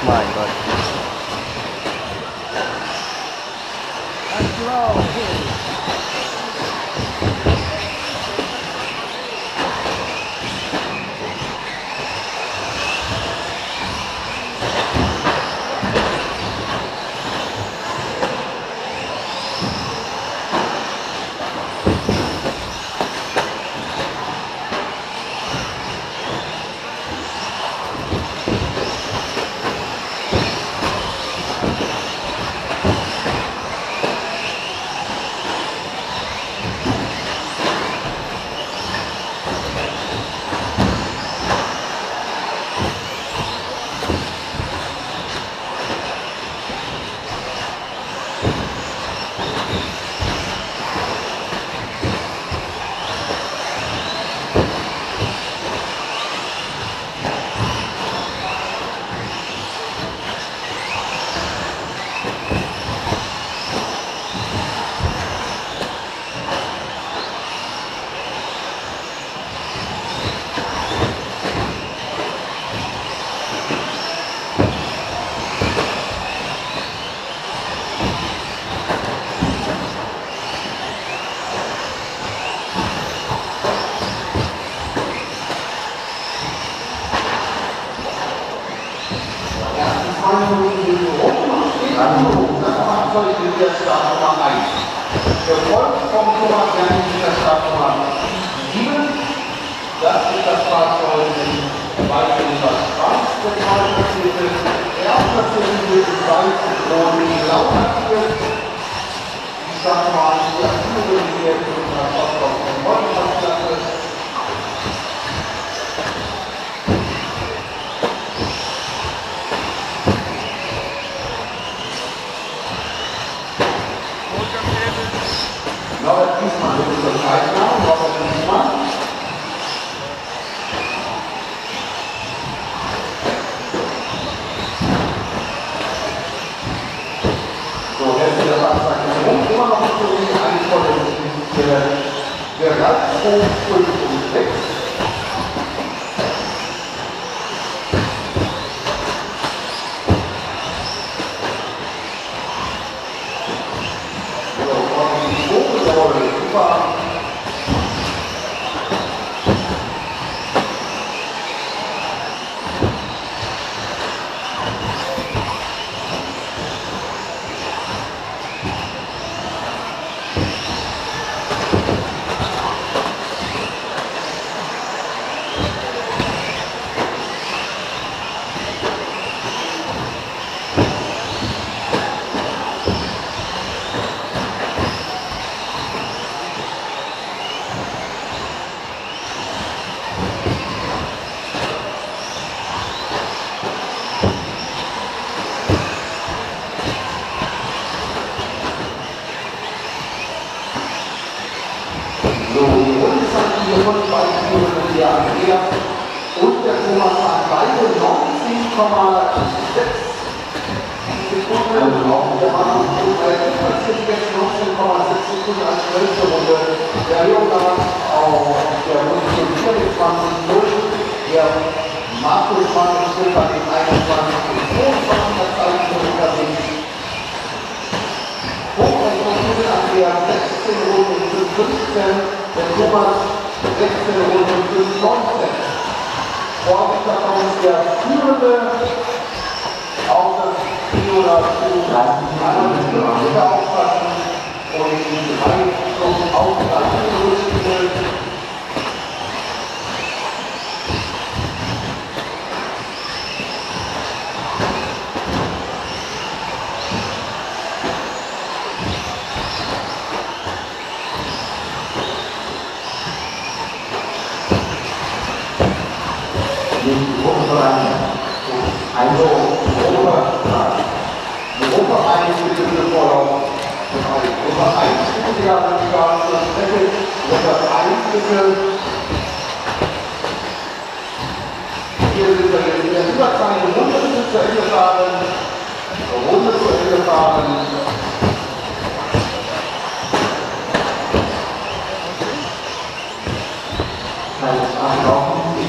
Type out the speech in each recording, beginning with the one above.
Mein Gott. Gefolgt vom Thomas Jans mit der Startnummer 7. Das ist das Fahrzeug im Waldunter Schwarzpokal platziert ist. Erstplatziert wird in Weiß und Rot blau markiert. Die Startnummer 1 wird organisiert und das Fahrzeug vom Wolkenplatz ist. Norbert Giesmann wird zur Zeitnahme. Norbert Giesmann. So, jetzt wieder Fahrzeug rum. Immer noch nicht so wenig eingefolgt. Der Rasthof 5 und 6. So, die Rundenzeiten hier von beiden Führern, der Andreas und der Thomas an beide 19,6 Sekunden. Der Mann platziert jetzt 19,6 Sekunden als 12. Runde. Der Leonard auf der Runde 24,0. Der Markus Mann ist bei den 21,22 Zeit unterwegs. Hochrechnungsmittel Andreas 16 Runden 15. Der Thomas 16 Runden 19. Vorsicht davon ist der Führende auf das Viola zu bitte aufpassen und die 3 Stunden auf das Zurückspielen. Also, Europa 1 bitte für Vorlauf. Europa 1, bitte ja, wenn die Garten zur Strecke. Europa 1 bitte. Hier sind wir jetzt in der Überzahl, die Runde zu Ende fahren. Runde zu Ende fahren. Keine Ahnung.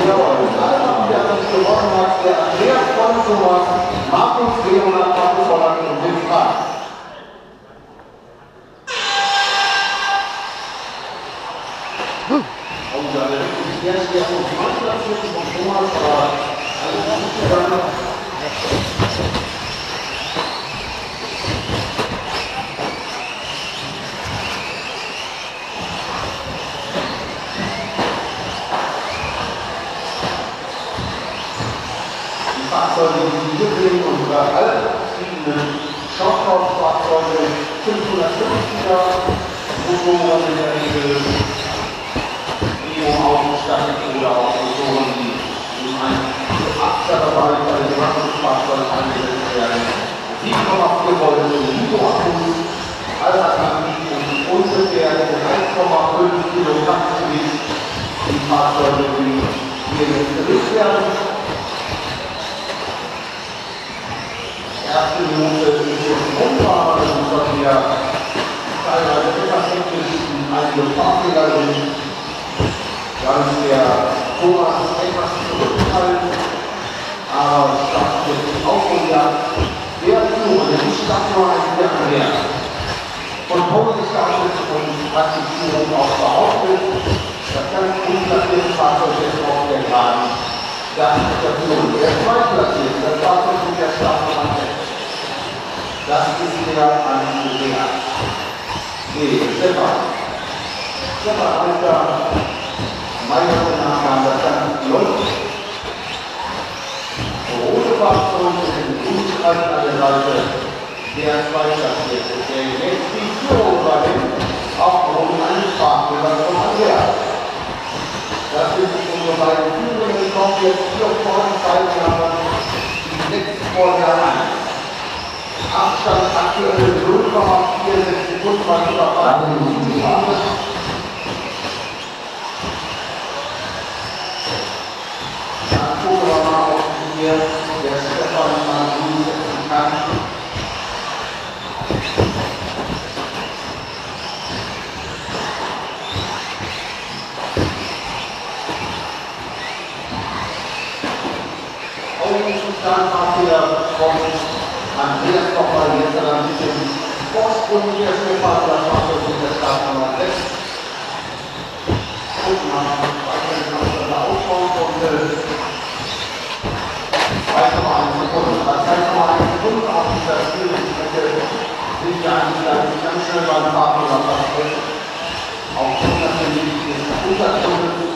Ja, und dann haben wir uns gewonnen, der Andreas von Thomas, Markus Leonhard, Markus Holland und Wilf Frank. Und da ist sehr schwer von Mannschaft von Thomas, aber alles gut gegangen. Fahrzeuge, die wir sehen, unsere altbetriebenen Schockraumfahrzeuge, 550er Motoren in der Regel, ausgestattet oder auch Motoren, die in einem 8er-Bereich bei den Gesamtfahrzeugen eingesetzt werden. 7,4 Volt Motorakkus, alternativ und ungefähr 1,5 Kilogramm Gewicht die Fahrzeuge, die hier installiert werden. Erste Minute ist jetzt rumfahren, dass wir teilweise etwas technisch einige Fahrfehler sind. Dann ist der Thomas etwas zurückhaltend, aber startet jetzt auch schon wieder der Führer, der startet nur ein wieder mehr. Von Pole gestartet und hat die Führung auch behauptet. Das ganz unplatzierte Fahrzeug jetzt auf der Geraden. Das ist der Führer. Der zweitplatzierte, das Fahrzeug mit der Startnummer 6. Das ist der Andrea. Nee, Stefan. Stefan heißt da, meiner Nachname, das Ganze läuft. Rote Fahrzeuge sind Unstreifen an der Seite der Zweitplatzierte, der jetzt die Führung übernimmt, aufgrund eines Fahrfehlers von Andrea. Das sind unsere beiden Führungen, die kommen jetzt hier vorne Zeitnahme, die 6 vor der 1. Abstand aktuell 0,46 Sekunden bei Überfahrung. Dann gucken wir mal, ob hier der Stefan mal umsetzen kann. Dann hat wieder von Andreas nochmal jetzt ein bisschen Vorsprung hier Stefan, das macht uns in der Startnummer 6. Gucken wir mal, was da ausschauen konnte. 2,1 Sekunden. Das heißt nochmal 1 Sekunde auf dieser Spielstrecke sind wir eigentlich ganz schnell beim Fahrfehler passiert. Aufgrund des Untergrundes,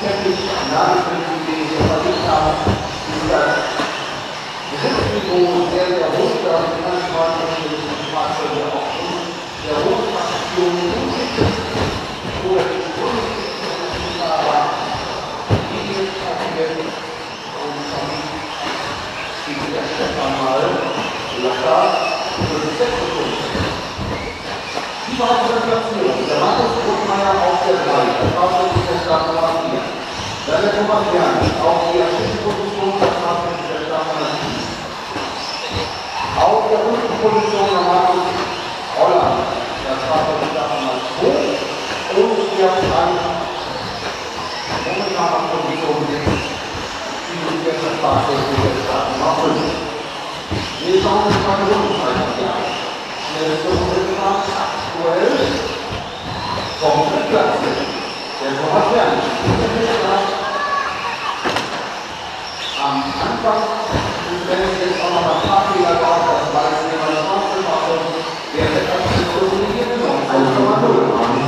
Teppich, Nagelflächen, die wir versucht haben, ist das Richtniveau sehr, sehr hoch, da die manchmal die Fahrzeuge auch der hohen Fraktion oder die Bundesliga, aber die jetzt passiert und schon die der Stefan mal locker für die 6 Sekunden. Die weitere Platzierung, der Markus Bruckmeier auf der 3, das war schon der Startnummer 4. Dann der Thomas Jans auf der 5. Position, das war schon der Startnummer 7. Auf der 5. Position der Markus Holland, das war schon der Startnummer 2. Und der Frank, momentan auf Position 6, die jetzt Fahrzeug mit der Startnummer 5. Wir schauen uns mal die Rundenzeit an. Schnellste Rundenzeit aktuell vom Platz. Der Thomas Jans. Am Anfang wenn es jetzt auch noch ein paar Fehler gab, das weiß ich nicht, was sonst gemacht hat, der wird das nicht korrigiert und 1,0 machen.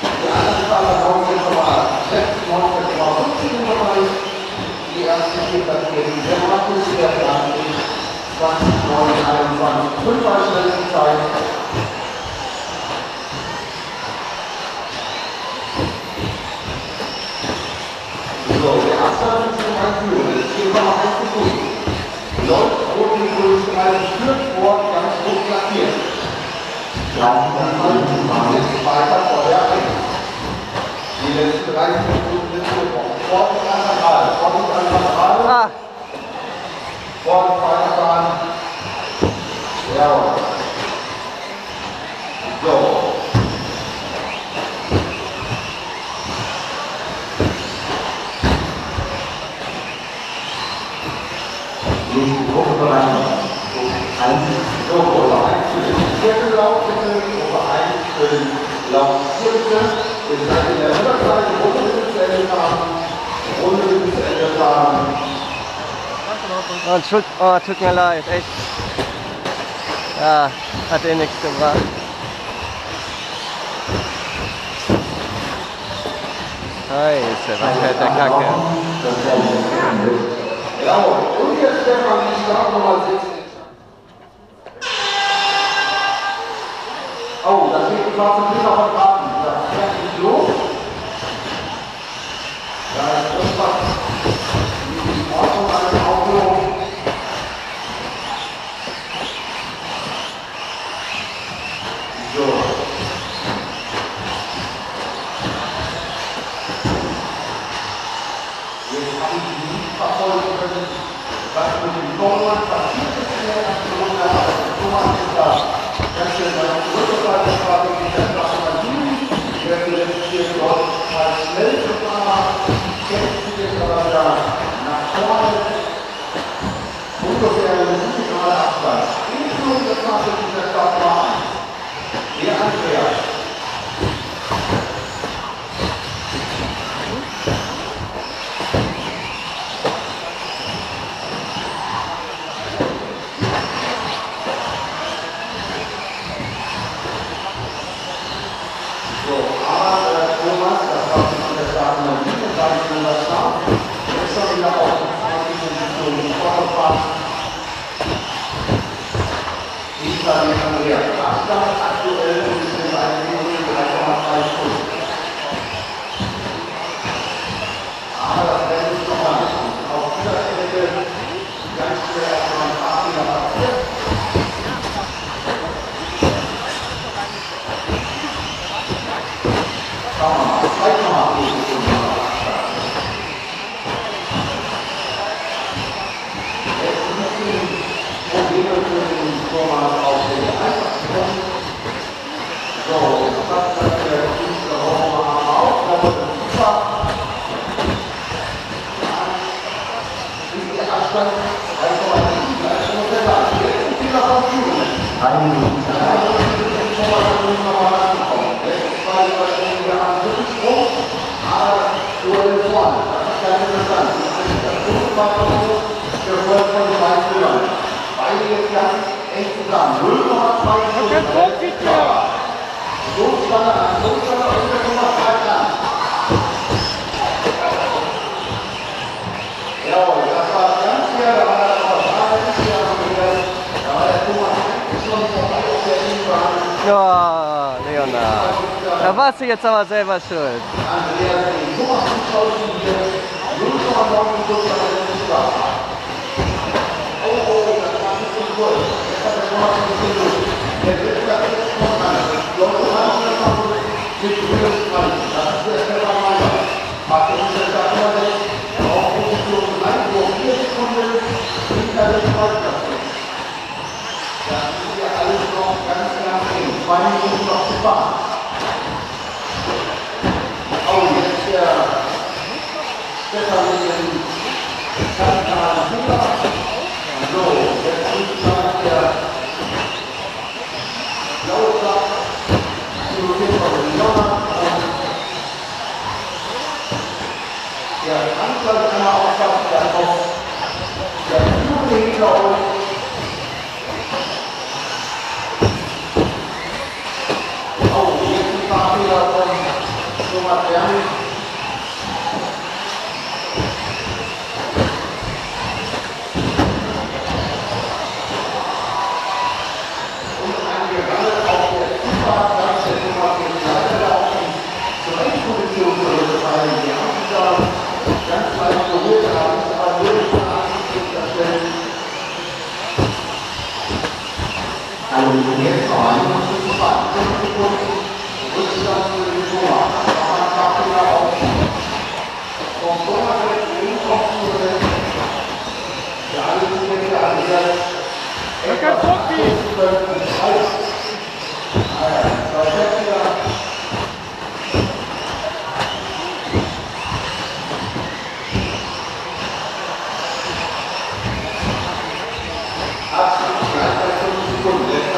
Die anderen Fahrer kommen jetzt nochmal 19,15 im Bereich. Die ersten vier Platzierten, der Markus, der Frank, 20, 9, 21, 5 als schnellste Zeit. So, der Abstand ist schon einführen. Das ist 4,1 Sekunden. Läuft rot in Größenweise führt vor, ganz hoch platziert. Dann jetzt weiter vor der 1. Die letzten 30 Sekunden sind gebrochen. Vorsicht an der Gerade. Vorsicht an der Gerade. Vorsicht weiterfahren. Jawohl. So. nächste Gruppe bereit. So, Gruppe 1 für den vierten Lauf, bitte. Gruppe 1 für den Lauf 4, bitte. Wir sind in der Unterseite, Runde bis zu Ende fahren. Runde bis zu Ende fahren. Oh, tut mir leid, echt. Ja, hat eh nichts gebracht. Scheiße, was fällt der Kacke? Ja, und jetzt Stefan, die Start Nummer 16. Oh, da steht die schwarze Brille auf dem Karten. Das fährt nicht los. Da ist irgendwas in Ordnung an dem Auto. So. Jetzt habe ich nicht verfolgen können, was mit dem Torwart passiert ist in der Aktion, aber der Thomas ist da ganz schön seine zurückgefallen, das war wirklich der Strategie, der jetzt hier dort mal schnell zu fahren, kämpft sich jetzt aber da nach vorne, ungefähr eine gute gerade Abstand. Insgesamt das war für dieser Start Nummer 1. Der Andreas. Aktuell sind wir eine Minute 3,2 Stunden. Aber das Rennen ist noch lang. Auf dieser Strecke ganz schwer erstmal ein paar Fehler passiert. Schauen wir mal, 2,4 Stunden. Jetzt ein bisschen Probleme für den Thomas auf den Einfachsten. So, jetzt passt das der Künstler Roman auf, das ist super. Ist der Abstand 3,7, da ist schon besser. Jetzt sind wir noch auf Jugend. 1 Minute. Da ist der Thomas nochmal rangekommen. Jetzt 2 Überstunden, wir haben 5 Sprung, aber Duell vorne. Das ist ganz interessant. Das ist das Grundballon, gefolgt von den beiden Brüdern. Beide jetzt ganz eng zusammen. 0,2 Stunden. So lange an, und der Thomas bleibt an. Jawohl, das war ganz schwer, da war das aber schwer, da war der Thomas schon vorbei auf der Innenbahn. Ja, Leonard. Da warst du jetzt aber selber schuld. Andreas, den Thomas zuschauen hier, 0,9 Stunden an der Innenbahn. Oh, das war ein bisschen kurz. Jetzt hat der Thomas ein bisschen durch. Der dritte, das ist noch an. Leute, mit grünem Strand. Das ist der Stefan Meyer. Macht uns der Stefan auf Position 3 vor 4 Sekunden hinter der Kreuzstation. Das ist ja alles noch ganz eng. 2 Minuten noch zu fahren. Oh, jetzt der Stefan mit dem kapitalen Fehler. So, jetzt ist der blaue Platz. Der Anschlag einer Aufgabe, der auf der Führung hinter uns. Oh, jetzt ein paar Fehler von Thomas Wernig.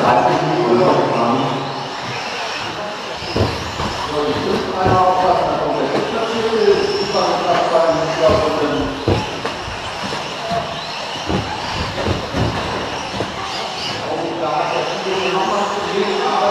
30 Minuten fahren. So, die müssen einmal aufpassen, da kommt der Sitzplatzierte, super mit Abfallen, ich glaube, da hat der Spiegel nochmal zu gehen, aber